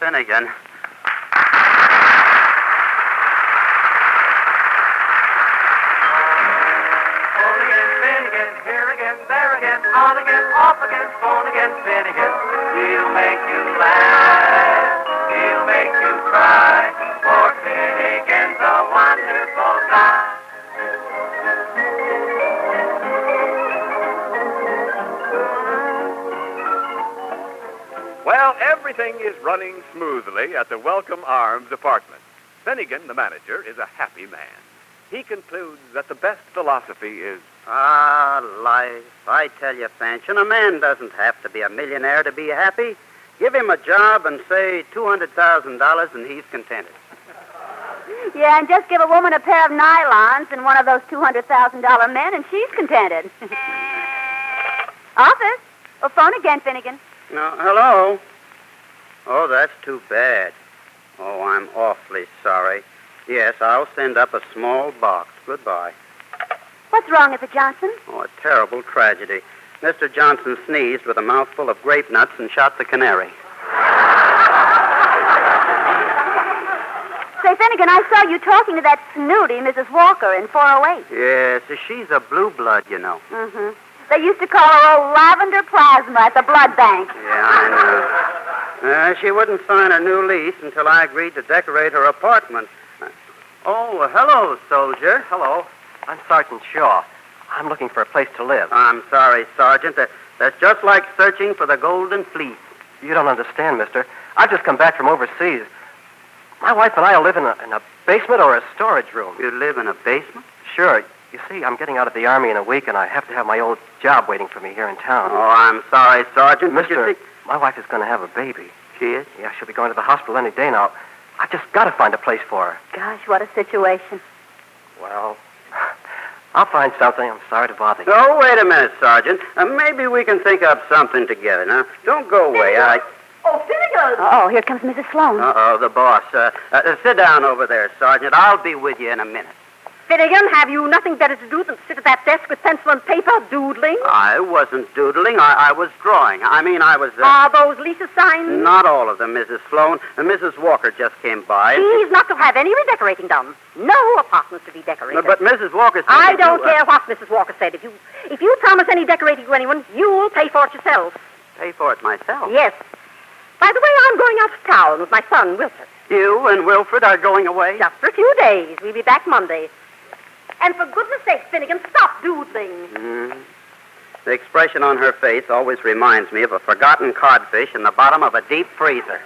Finnegan. On again, off again, phone again, Finnegan. He'll make you laugh, he'll make you cry, for Finnegan's a wonderful guy. Well, everything is running smoothly at the Welcome Arms apartment. Finnegan, the manager, is a happy man. He concludes that the best philosophy is... Life. I tell you, Fanchon, a man doesn't have to be a millionaire to be happy. Give him a job and say $200,000 and he's contented. Yeah, and just give a woman a pair of nylons and one of those $200,000 men and she's contented. Office. Oh, phone again, Finnegan. No, hello? Oh, that's too bad. Oh, I'm awfully sorry. Yes, I'll send up a small box. Goodbye. What's wrong, Mr. Johnson? Oh, a terrible tragedy. Mr. Johnson sneezed with a mouthful of grape nuts and shot the canary. Say, Finnegan, I saw you talking to that snooty Mrs. Walker in 408. Yes, she's a blue blood, you know. Mm-hmm. They used to call her old lavender plasma at the blood bank. Yeah, I know. She wouldn't sign a new lease until I agreed to decorate her apartment. Oh, hello, soldier. Hello. I'm Sergeant Shaw. I'm looking for a place to live. I'm sorry, Sergeant. That's just like searching for the golden fleece. You don't understand, mister. I've just come back from overseas. My wife and I will live in a basement or a storage room. You live in a basement? Sure. You see, I'm getting out of the Army in a week, and I have to have my old job waiting for me here in town. Oh, I'm sorry, Sergeant. Mister, my wife is going to have a baby. She is? Yeah, she'll be going to the hospital any day now. I've just got to find a place for her. Gosh, what a situation. Well, I'll find something. I'm sorry to bother you. Oh, wait a minute, Sergeant. Maybe we can think up something together. Now, don't go away. Oh, Finnegan! Oh, here comes Mrs. Sloan. Uh-oh, the boss. Sit down over there, Sergeant. I'll be with you in a minute. Finnegan, have you nothing better to do than sit at that desk with pencil and paper, doodling? I wasn't doodling. I was drawing. I was... Are those leases signed? Not all of them, Mrs. Sloan. Mrs. Walker just came by. She's not to have any redecorating done. No apartments to be decorated. But Mrs. Walker said... I don't care what Mrs. Walker said. If you promise any decorating to anyone, you'll pay for it yourself. Pay for it myself? Yes. By the way, I'm going out of town with my son, Wilfred. You and Wilfred are going away? Just for a few days. We'll be back Monday. And for goodness sake, Finnegan, stop doodling. Mm-hmm. The expression on her face always reminds me of a forgotten codfish in the bottom of a deep freezer.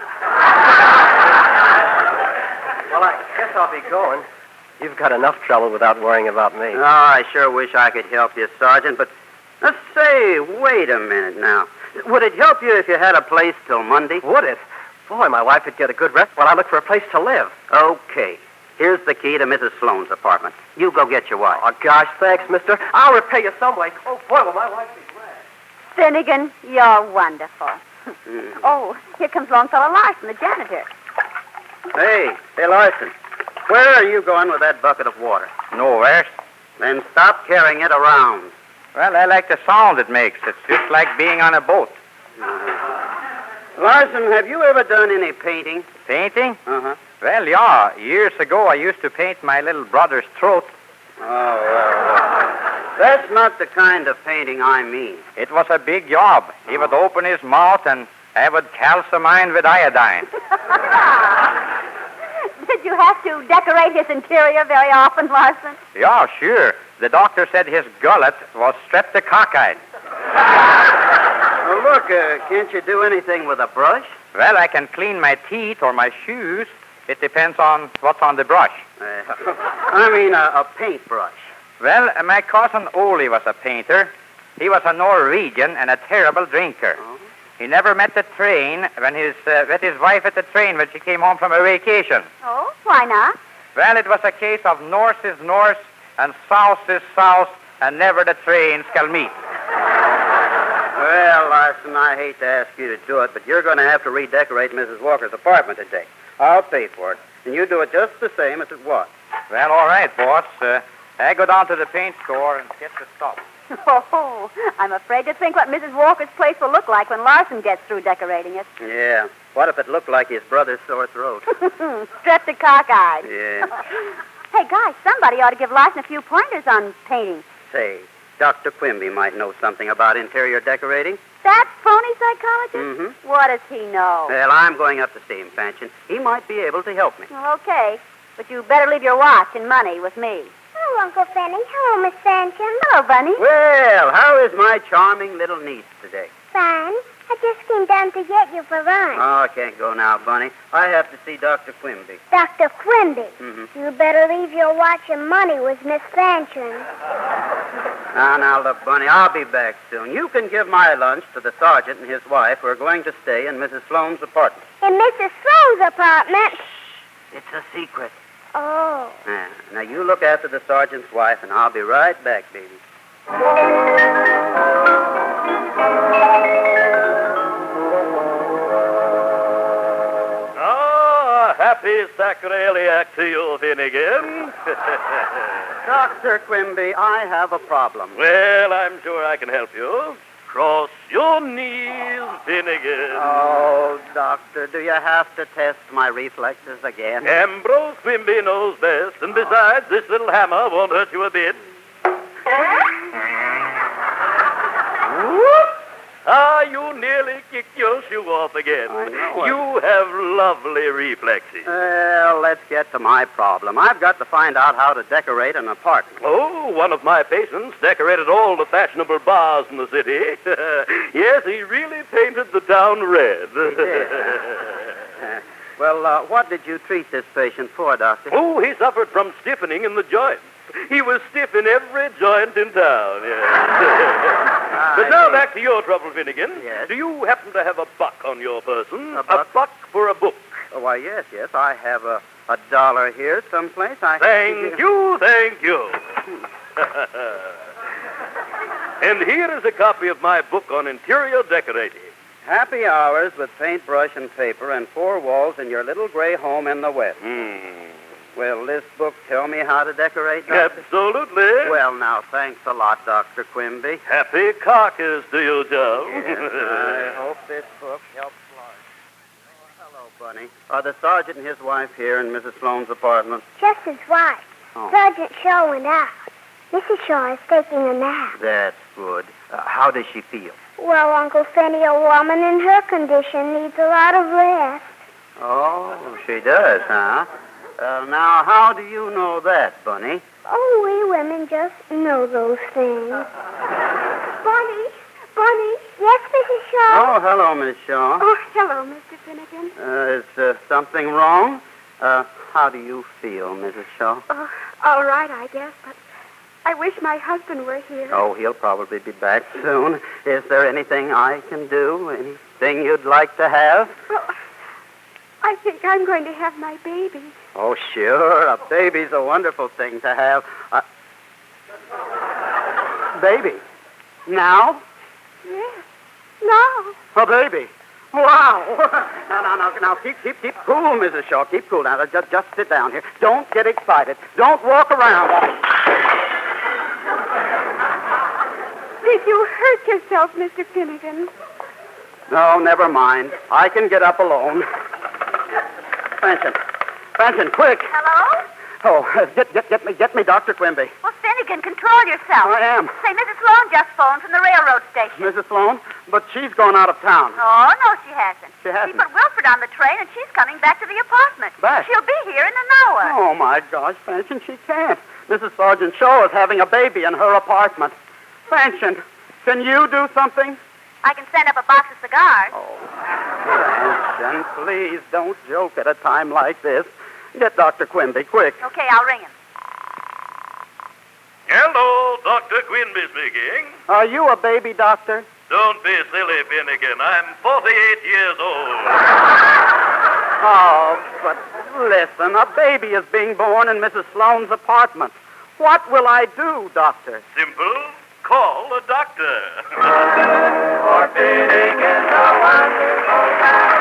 Well, I guess I'll be going. You've got enough trouble without worrying about me. Oh, I sure wish I could help you, Sergeant, but... Let's say, wait a minute now. Would it help you if you had a place till Monday? Would it? Boy, my wife would get a good rest while I look for a place to live. Okay. Here's the key to Mrs. Sloan's apartment. You go get your wife. Oh, gosh, thanks, mister. I'll repay you some way. Oh, boy, will my wife be glad. Finnegan, you're wonderful. Oh, here comes Longfellow Larson, the janitor. Hey, Larson. Where are you going with that bucket of water? Nowhere. Then stop carrying it around. Well, I like the sound it makes. It's just like being on a boat. Larson, have you ever done any painting? Painting? Uh-huh. Well, yeah. Years ago, I used to paint my little brother's throat. Oh, well. That's not the kind of painting I mean. It was a big job. He would open his mouth, and I would calcimine with iodine. Did you have to decorate his interior very often, Larson? Yeah, sure. The doctor said his gullet was streptococci. Well, look, can't you do anything with a brush? Well, I can clean my teeth or my shoes. It depends on what's on the brush. I mean a paintbrush. Well, my cousin Ole was a painter. He was a Norwegian and a terrible drinker. Oh. He never met the train when met his wife at the train when she came home from a vacation. Oh, why not? Well, it was a case of north is north and south is south, and never the trains shall meet. Well, Larson, I hate to ask you to do it, but you're going to have to redecorate Mrs. Walker's apartment today. I'll pay for it, and you do it just the same as it was. Well, all right, boss. I go down to the paint store and get the stuff. Oh, I'm afraid to think what Mrs. Walker's place will look like when Larson gets through decorating it. Yeah. What if it looked like his brother's sore throat? Strepted cockeyed. Yeah. Hey, guys, somebody ought to give Larson a few pointers on painting. Say, Dr. Quimby might know something about interior decorating. That phony psychologist? Mm-hmm. What does he know? Well, I'm going up to see him, Fanchon. He might be able to help me. Okay, but you better leave your watch and money with me. Hello, Uncle Fanny. Hello, Miss Fanchon. Hello, Bunny. Well, how is my charming little niece today? Fine. I just came down to get you for lunch. Oh, I can't go now, Bunny. I have to see Dr. Quimby. Dr. Quimby. Mm-hmm. You better leave your watch and money with Miss Fanchon. Now, look, Bunny, I'll be back soon. You can give my lunch to the sergeant and his wife who are going to stay in Mrs. Sloane's apartment. In Mrs. Sloane's apartment? It's a secret. Oh. Now, you look after the sergeant's wife, and I'll be right back, baby. Happy sacroiliac to you, Finnegan. Dr. Quimby, I have a problem. Well, I'm sure I can help you. Cross your knees, Finnegan. Oh, Doctor, do you have to test my reflexes again? Ambrose Quimby knows best, and besides, this little hammer won't hurt you a bit. Whoop! Ah, you nearly kicked your shoe off again. I know it. You have lovely reflexes. Well, let's get to my problem. I've got to find out how to decorate an apartment. Oh, one of my patients decorated all the fashionable bars in the city. Yes, he really painted the town red. Well, what did you treat this patient for, Doctor? Oh, he suffered from stiffening in the joints. He was stiff in every joint in town, yes. But now back to your trouble, Finnegan. Yes. Do you happen to have a buck on your person? A buck? A buck for a book. Oh, why, yes. I have a dollar here someplace. Thank you. And here is a copy of my book on interior decorating. Happy hours with paintbrush and paper and 4 walls in your little gray home in the West. Will this book tell me how to decorate, Doctor? Absolutely. Well, now, thanks a lot, Dr. Quimby. Happy carcass to you, Joe. Yes, I hope this book helps Larson. Oh, hello, Bunny. Are the sergeant and his wife here in Mrs. Sloane's apartment? Just his wife. Oh. Sergeant Shaw went out. Mrs. Shaw is taking a nap. That's good. How does she feel? Well, Uncle Fanny, a woman in her condition needs a lot of rest. Oh, she does, huh? Now, how do you know that, Bunny? Oh, we women just know those things. Bunny. Yes, Mrs. Shaw? Oh, hello, Miss Shaw. Oh, hello, Mr. Finnegan. Is something wrong? How do you feel, Mrs. Shaw? Oh, all right, I guess, but I wish my husband were here. Oh, he'll probably be back soon. Is there anything I can do? Anything you'd like to have? Well, I think I'm going to have my baby. Oh, sure. A baby's a wonderful thing to have. Baby? Now? Yes. No. A baby. Wow. Now, keep cool, Mrs. Shaw. Keep cool. Now, just sit down here. Don't get excited. Don't walk around. Did you hurt yourself, Mr. Finnegan? No, never mind. I can get up alone. Fanchon, quick. Hello? Oh, get me Dr. Quimby. Well, Finnegan, control yourself. I am. Say, Mrs. Sloane just phoned from the railroad station. Mrs. Sloane? But she's gone out of town. Oh, no, she hasn't. She hasn't? She put Wilfred on the train, and she's coming back to the apartment. Back? She'll be here in an hour. Oh, my gosh, Fanchon, she can't. Mrs. Sergeant Shaw is having a baby in her apartment. Fanchon, can you do something? I can send up a box of cigars. Oh, Fanchon, please don't joke at a time like this. Get Dr. Quimby, quick. Okay, I'll ring him. Hello, Dr. Quimby speaking. Are you a baby doctor? Don't be silly, Finnegan. I'm 48 years old. Oh, but listen, a baby is being born in Mrs. Sloane's apartment. What will I do, doctor? Simple. Call a doctor. For Finnegan's a wonderful town.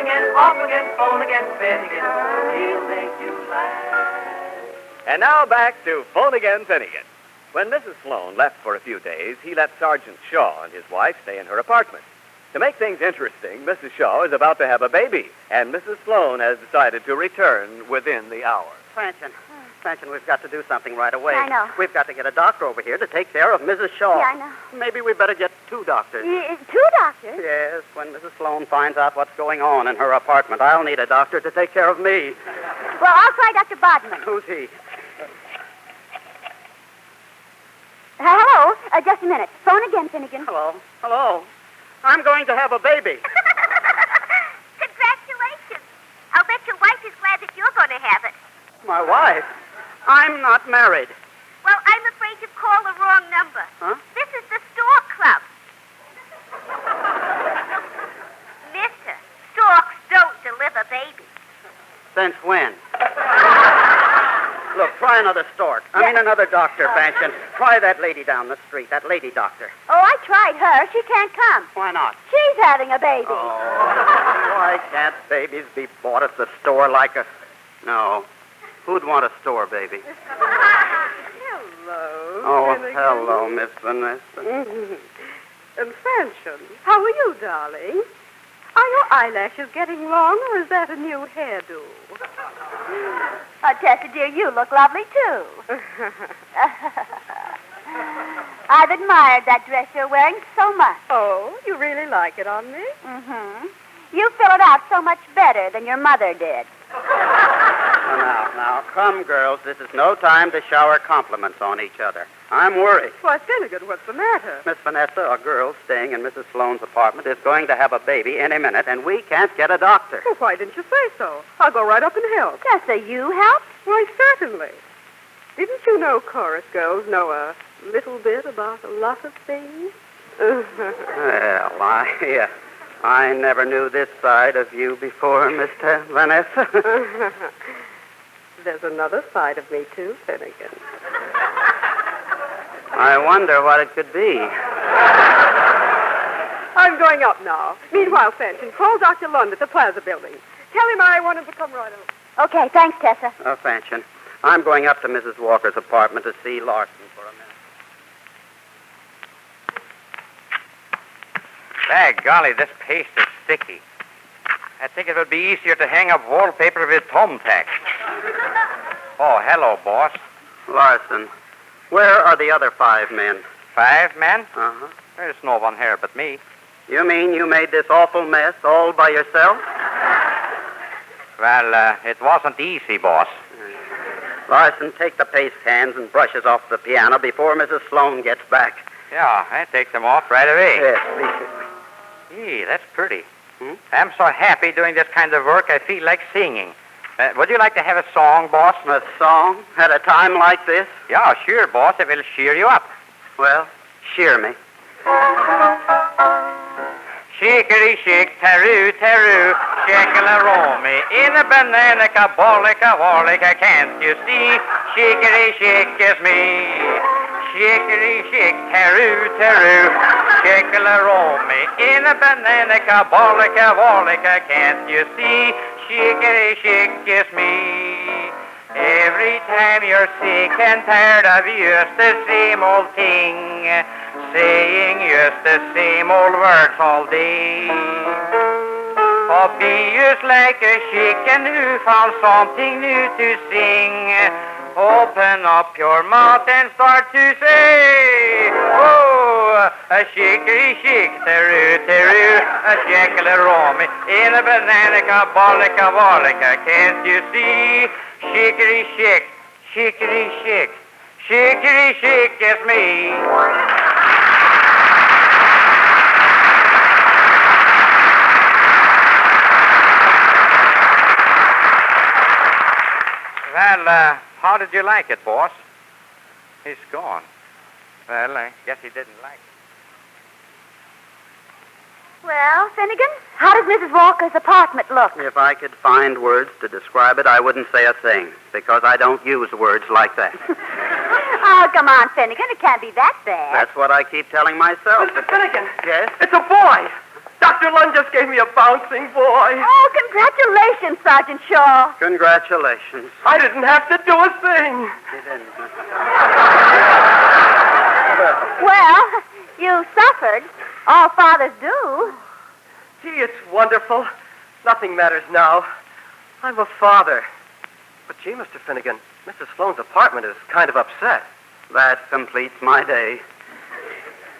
again, off again, phone again, Finnegan. He'll make you laugh. And now back to Phone Again, Finnegan. When Mrs. Sloan left for a few days, he let Sergeant Shaw and his wife stay in her apartment. To make things interesting, Mrs. Shaw is about to have a baby, and Mrs. Sloan has decided to return within the hour. Fanchon, we've got to do something right away. I know. We've got to get a doctor over here to take care of Mrs. Shaw. Yeah, I know. Maybe we better get 2 doctors. 2 doctors? Yes, when Mrs. Sloan finds out what's going on in her apartment, I'll need a doctor to take care of me. Well, I'll try Dr. Bodman. Who's he? Hello? Just a minute. Phone again, Finnegan. Hello. I'm going to have a baby. Congratulations. I'll bet your wife is glad that you're going to have it. My wife? I'm not married. Well, I'm afraid you've called the wrong number. Huh? This is the store club. Mister, storks don't deliver babies. Since when? Look, try another stork. Another doctor, Fanchon. Try that lady down the street, that lady doctor. Oh, I tried her. She can't come. Why not? She's having a baby. Oh, why can't babies be bought at the store like a... No. Who'd want a store baby? Hello. Oh, Finnegan. hello, Miss Vanessa. And Fanchon, how are you, darling? Are your eyelashes getting long, or is that a new hairdo? Oh, Tessa, dear, you look lovely, too. I've admired that dress you're wearing so much. Oh, you really like it on me? Mm-hmm. You fill it out so much better than your mother did. Now, come, girls. This is no time to shower compliments on each other. I'm worried. Why, Finnegan, what's the matter? Miss Vanessa, a girl staying in Mrs. Sloan's apartment, is going to have a baby any minute, and we can't get a doctor. Well, why didn't you say so? I'll go right up and help. Tessa, you help? Why, certainly. Didn't you know chorus girls know a little bit about a lot of things? Well, I never knew this side of you before, Miss Vanessa. There's another side of me, too, Finnegan. I wonder what it could be. I'm going up now. Meanwhile, Fanchon, call Dr. Lund at the Plaza Building. Tell him I want him to come right over. Okay, thanks, Tessa. Fanchon, I'm going up to Mrs. Walker's apartment to see Larson for a minute. Golly, this paste is sticky. I think it would be easier to hang up wallpaper with thumbtacks. Oh, hello, boss. Larson, where are the other 5 men? 5 men? Uh-huh. There's no one here but me. You mean you made this awful mess all by yourself? Well, it wasn't easy, boss. Larson, take the paste cans and brushes off the piano before Mrs. Sloan gets back. Yeah, I take them off right away. Yes, please. Gee, that's pretty. I'm so happy doing this kind of work, I feel like singing. Would you like to have a song, boss? A song at a time like this? Yeah, sure, boss. It will cheer you up. Well, cheer me. Shikeri shik, taru, taru, shakala-romy, in a banana-ka, bolika, can't you see? Shikeri shik is me. Shikeri shik, taru, taru, shakala-romy, in a banana-ka, bolika, can't you see? Shikeri shik is me. Every time you're sick and tired of just the same old thing, saying just the same old words all day. Or be just like a chicken who found something new to sing. Open up your mouth and start to say, oh, a shikeri shik, taru, taru, a shackle-a-romy, in a banana-ka, bolika, can't you see? Shikeri shik, shikeri shik, shikeri shik is me. Well, how did you like it, boss? He's gone. Well, I guess he didn't like it. Well, Finnegan, how does Mrs. Walker's apartment look? If I could find words to describe it, I wouldn't say a thing, because I don't use words like that. Oh, come on, Finnegan. It can't be that bad. That's what I keep telling myself. Mr. Finnegan. Yes? It's a boy. Dr. Lund just gave me a bouncing boy. Oh, congratulations, Sergeant Shaw. Congratulations. I didn't have to do a thing. You didn't. Well, you suffered. All fathers do. Gee, it's wonderful. Nothing matters now. I'm a father. But gee, Mr. Finnegan, Mrs. Sloane's apartment is kind of upset. That completes my day.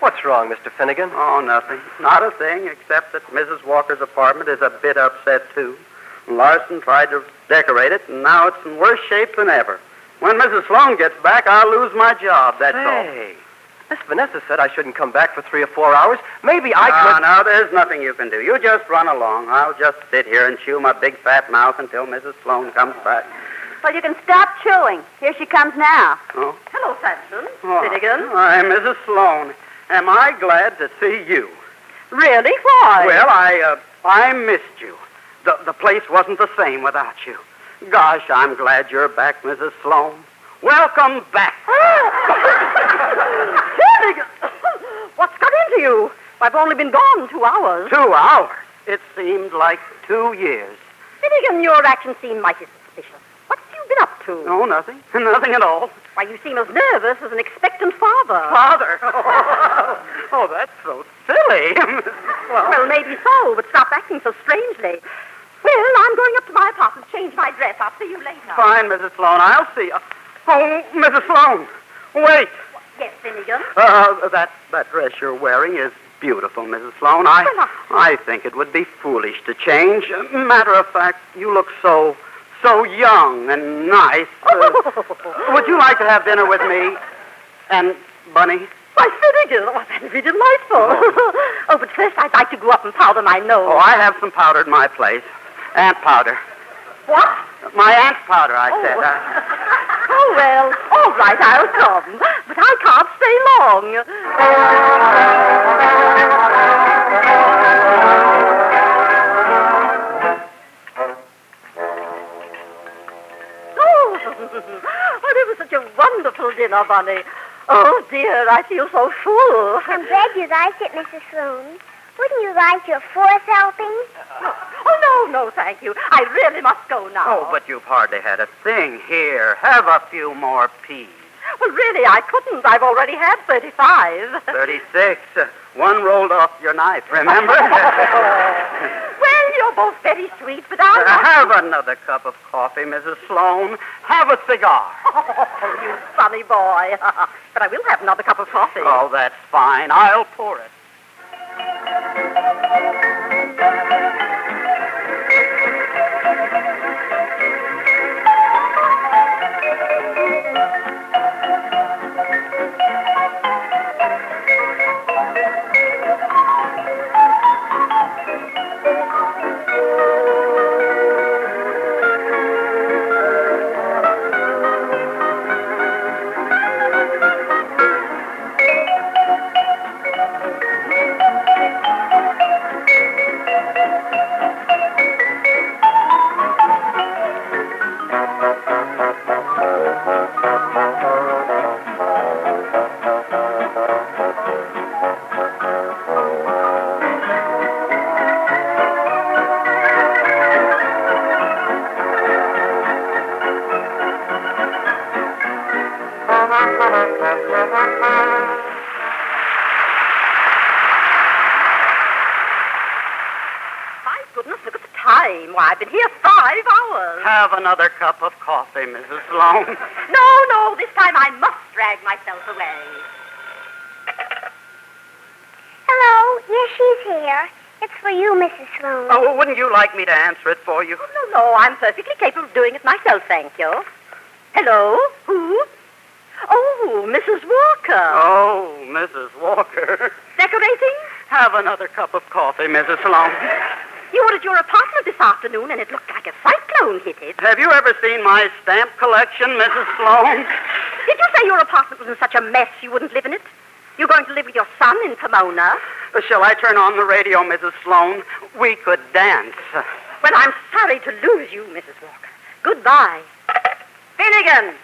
What's wrong, Mr. Finnegan? Oh, nothing. Not a thing, except that Mrs. Walker's apartment is a bit upset, too. Larson tried to decorate it, and now it's in worse shape than ever. When Mrs. Sloane gets back, I'll lose my job, that's all. Hey, Miss Vanessa said I shouldn't come back for 3 or 4 hours. Maybe I could... No, there's nothing you can do. You just run along. I'll just sit here and chew my big fat mouth until Mrs. Sloane comes back. Well, you can stop chewing. Here she comes now. Oh? Hello, Sampson. Oh. Finnegan. Why, Mrs. Sloane, am I glad to see you? Really? Why? Well, I missed you. The place wasn't the same without you. Gosh, I'm glad you're back, Mrs. Sloane. Welcome back. Finnegan! What's got into you? I've only been gone 2 hours. 2 hours? It seemed like 2 years. Finnegan, your actions seem mighty suspicious. What's you been up to? No, nothing. Nothing at all. Why, you seem as nervous as an expectant father. Father? Oh, that's so silly. Well, maybe so, but stop acting so strangely. Well, I'm going up to my apartment to change my dress. I'll see you later. Fine, Mrs. Sloane. I'll see you. Oh, Mrs. Sloane. Wait. Yes, Finnegan? That dress you're wearing is beautiful, Mrs. Sloane. I think it would be foolish to change. Matter of fact, you look so young and nice. Would you like to have dinner with me and Bunny? Why, Finnegan, that would be delightful. Oh, but first I'd like to go up and powder my nose. Oh, I have some powder at my place. Ant powder. What? My ant powder, I said. Oh, well, all right, I'll come. But I can't stay long. Oh, it was such a wonderful dinner, Bunny. Oh, dear, I feel so full. I'm glad you liked it, Mrs. Sloane. Wouldn't you like your 4th helping? Oh, no, thank you. I really must go now. Oh, but you've hardly had a thing. Here, have a few more peas. Well, really, I couldn't. I've already had 35. 36. One rolled off your knife, remember? Well, you're both very sweet, but I'll... Have another cup of coffee, Mrs. Sloane. Have a cigar. Oh, you funny boy. But I will have another cup of coffee. Oh, that's fine. I'll pour it. Why, I've been here 5 hours. Have another cup of coffee, Mrs. Sloane. No, this time I must drag myself away. Hello, yes, she's here. It's for you, Mrs. Sloane. Oh, wouldn't you like me to answer it for you? No, I'm perfectly capable of doing it myself, thank you. Hello? Who? Oh, Mrs. Walker. Oh, Mrs. Walker. Decorating? Have another cup of coffee, Mrs. Sloane. You were at your apartment this afternoon, and it looked like a cyclone hit it. Have you ever seen my stamp collection, Mrs. Sloane? Did you say your apartment was in such a mess you wouldn't live in it? You're going to live with your son in Pomona? Shall I turn on the radio, Mrs. Sloane? We could dance. Well, I'm sorry to lose you, Mrs. Walker. Goodbye. Finnegan!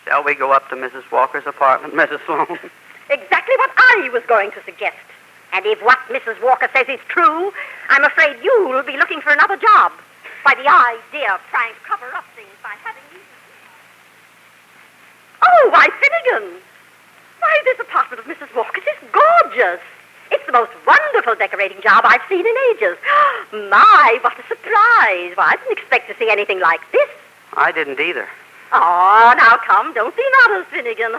Shall we go up to Mrs. Walker's apartment, Mrs. Sloane? Exactly what I was going to suggest. And if what Mrs. Walker says is true, I'm afraid you'll be looking for another job. By the idea of trying to cover up things by having you... Oh, why, Finnegan! Why, this apartment of Mrs. Walker's is gorgeous. It's the most wonderful decorating job I've seen in ages. My, what a surprise. Well, I didn't expect to see anything like this. I didn't either. Oh, now come, don't be modest, Finnegan.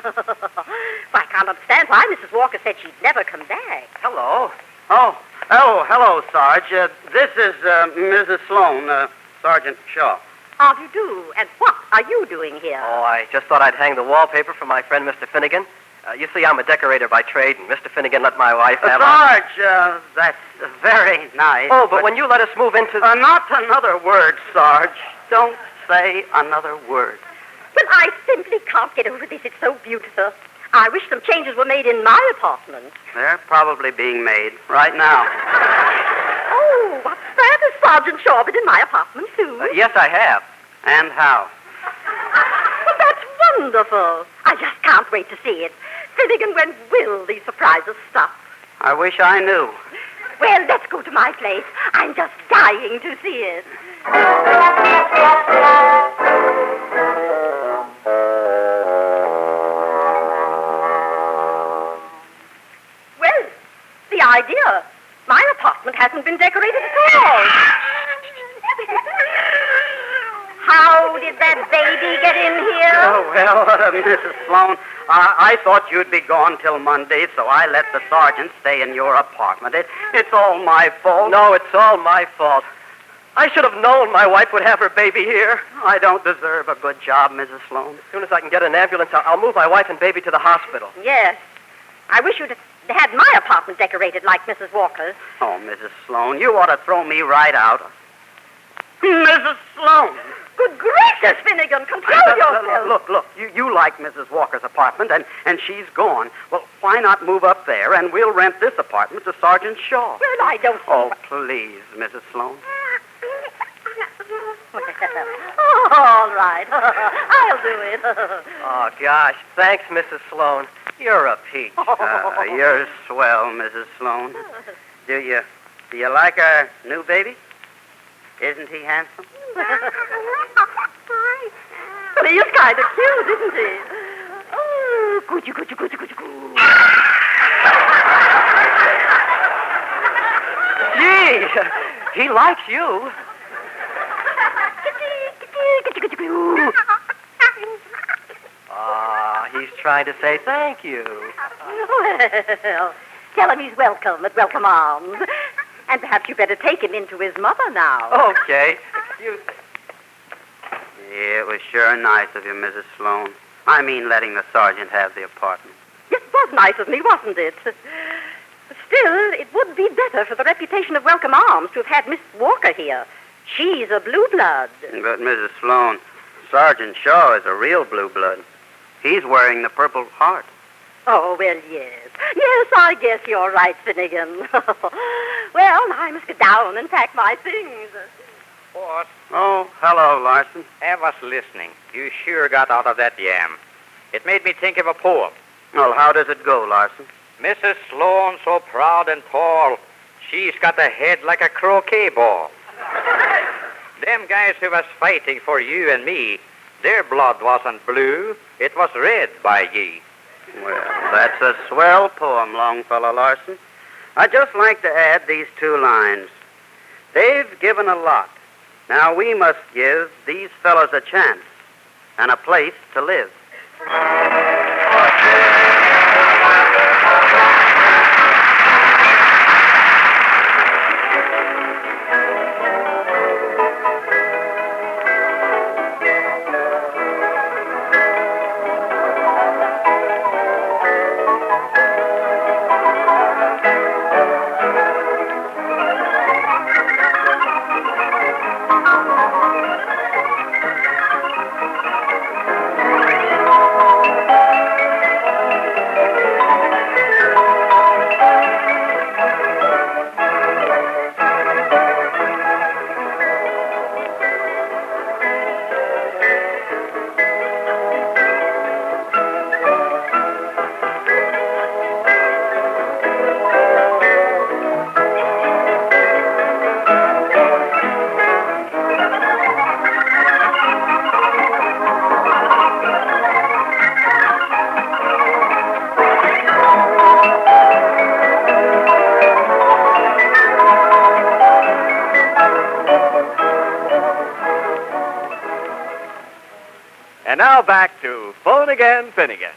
I can't understand why Mrs. Walker said she'd never come back. Hello. Oh, hello, Sarge. This is Mrs. Sloan, Sergeant Shaw. How do you do? And what are you doing here? Oh, I just thought I'd hang the wallpaper for my friend, Mr. Finnegan. You see, I'm a decorator by trade, and Mr. Finnegan let my wife have Sarge, that's very nice. Oh, but when you let us move into... Not another word, Sarge. Don't say another word. Well, I simply can't get over this. It's so beautiful. I wish some changes were made in my apartment. They're probably being made right now. Oh, what's that? Has Sergeant Shaw been in my apartment, too? Yes, I have. And how? Well, that's wonderful. I just can't wait to see it. Finnegan, when will these surprises stop? I wish I knew. Well, let's go to my place. I'm just dying to see it. Well, the idea. My apartment hasn't been decorated at all. How did that baby get in here? Oh, well, Mrs. Sloan, I thought you'd be gone till Monday, so I let the sergeant stay in your apartment. It's all my fault. No, it's all my fault. I should have known my wife would have her baby here. I don't deserve a good job, Mrs. Sloan. As soon as I can get an ambulance, I'll move my wife and baby to the hospital. Yes. I wish you'd had my apartment decorated like Mrs. Walker's. Oh, Mrs. Sloan, you ought to throw me right out. Mrs. Sloan! Good gracious, Finnegan, control yourself. Look, you like Mrs. Walker's apartment, and she's gone. Well, why not move up there, and we'll rent this apartment to Sergeant Shaw? Well, I don't... Oh, please, Mrs. Sloan. All right. I'll do it. Oh, gosh. Thanks, Mrs. Sloan. You're a peach. You're swell, Mrs. Sloan. Do you like our new baby? Isn't he handsome? Well, he is kind of cute, isn't he? Oh, coochie. Gee, he likes you. He's trying to say thank you. Well, tell him he's welcome at Welcome Arms. And perhaps you better take him into his mother now. Okay. Excuse me. Yeah, it was sure nice of you, Mrs. Sloan. I mean, letting the sergeant have the apartment. Yes, it was nice of me, wasn't it? Still, it would be better for the reputation of Welcome Arms to have had Miss Walker here. She's a blue blood. But, Mrs. Sloan, Sergeant Shaw is a real blue blood. He's wearing the Purple Heart. Oh, well, yes. Yes, I guess you're right, Finnegan. Well, I must get down and pack my things. Boss, Oh, hello, Larson. I was listening. You sure got out of that yam. It made me think of a poem. Well, how does it go, Larson? Mrs. Sloan, so proud and tall, she's got a head like a croquet ball. Them guys who was fighting for you and me, their blood wasn't blue, it was red by ye. Well, that's a swell poem, Longfellow Larson. I'd just like to add these two lines. They've given a lot. Now we must give these fellows a chance and a place to live. now back to Phone Again, Finnegan.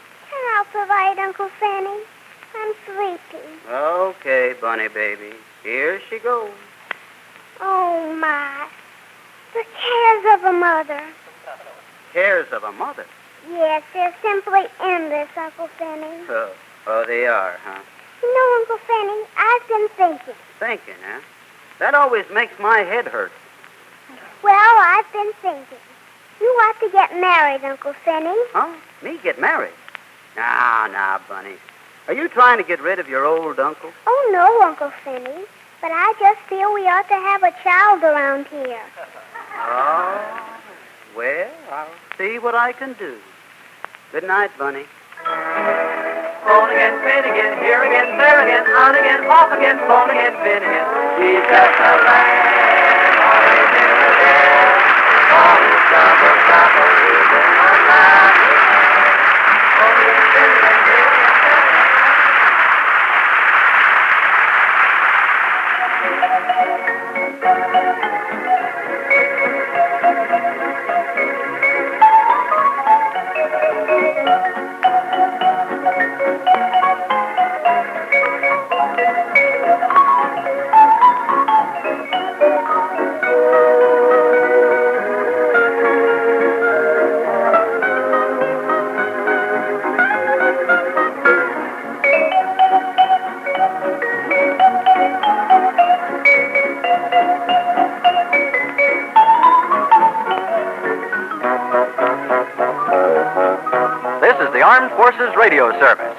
I'll provide, Uncle Fanny. I'm sleepy. Okay, Bunny baby. Here she goes. Oh, my. The cares of a mother. Cares of a mother. Yes, they're simply endless, Uncle Fanny. Oh, they are, huh? You know, Uncle Fanny, I've been thinking. Thinking, huh? That always makes my head hurt. Well, I've been thinking. You ought to get married, Uncle Fanny. Huh? Me get married? Now, Bunny. Are you trying to get rid of your old uncle? Oh, no, Uncle Fanny. But I just feel we ought to have a child around here. Oh, well, I'll see what I can do. Good night, Bunny. Phone again, Finnegan, here again, there again, on again, off again, phone again, Finnegan. He's just a man, always in the air. All his trouble is in my life. Phone again, Finnegan, here again, there again. This is the Armed Forces Radio Service.